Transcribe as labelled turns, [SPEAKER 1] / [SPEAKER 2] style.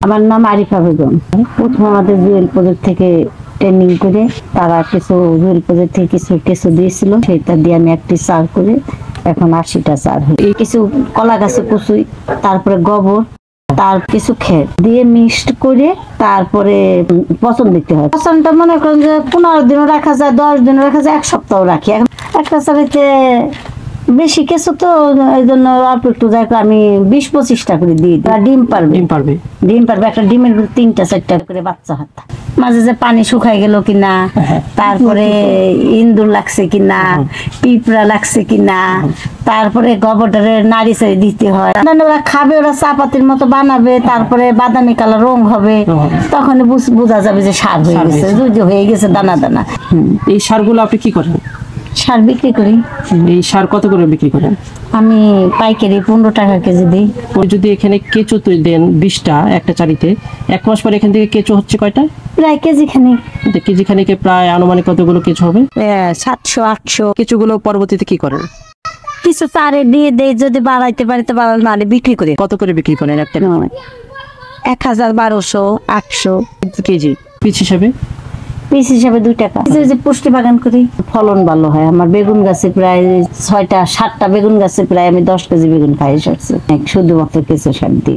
[SPEAKER 1] আমার নাম আরিফা বেগম। প্রথম আমাদের জুয়েল প্রজেক্ট থেকে ট্রেনিং করে তারা কিছু জুয়েল প্রজেক্ট থেকে কিছু কিছু দিয়েছিল, সেটা দিয়ে আমি একটি চার করে এখন 80টা চার হই। এই কিছু কলা গাছে কুচুই, তারপরে গোবর, তার কিছু খেত দিয়ে মিক্সড করে তারপরে পচন দিতে হয়। পচনটা মনে করেন যে 15 দিনও রাখা যায়, 10 দিনও রাখা যায়, 1 সপ্তাহ রাখি। এখন একটা চারিতে বেশি কিছু তো এই জন্য অল্প একটু জায়গা আমি 20-25টা করে দিই। ডিম পারবে একটা ডিমের 3টা-4টা করে বাচ্চা হাত। মাঝে যে পানি শুকাই গেল কিনা, তারপরে ইন্দুর লাগছে কিনা, পিঁপড়া লাগছে কিনা, তারপরে গোবরটারে নাড়ি চাড়ি দিতে হয়। ওরা খাবে, ওরা চাপাতির মতো বানাবে, তারপরে বাদামি কালার রং হবে, তখন বোঝা যাবে যে সার হয়ে গেছে, হয়ে গেছে দানা দানা।
[SPEAKER 2] এই সারগুলো আপনি কি করেন?
[SPEAKER 1] সার বিক্রি করি।
[SPEAKER 2] এই সার কত করে বিক্রি করেন?
[SPEAKER 1] আমি পাইকারি 15 টাকা কেজি দিই।
[SPEAKER 2] ওই যদি এখানে কেঁচো দেন 20টা একটা চারিতে, 1 মাস পর এখান থেকে কেঁচো হচ্ছে কয়টা?
[SPEAKER 1] প্রায় কেজি খানিক।
[SPEAKER 2] কেজি খানিকে প্রায় আনুমানিক কতগুলো কেঁচো হবে?
[SPEAKER 1] 700-800।
[SPEAKER 2] কেঁচোগুলো পরবর্তীতে কি করেন?
[SPEAKER 1] কিছু তারে দিয়ে দেয়, যদি বাড়াইতে পারি তো বাড়ানো, নাহলে বিক্রি করি।
[SPEAKER 2] কত করে বিক্রি করেন একটা?
[SPEAKER 1] 1000, 1200, 800
[SPEAKER 2] কেজি। পিস হিসাবে?
[SPEAKER 1] পিস হিসাবে 2 টাকা। যে পুষ্টি বাগান করি, ফলন ভালো হয়। আমার বেগুন গাছে প্রায় 6টা 7টা বেগুন গাছে প্রায় আমি 10 কেজি বেগুন খাই সরছে, শুধুমাত্র কিছু সার দিই।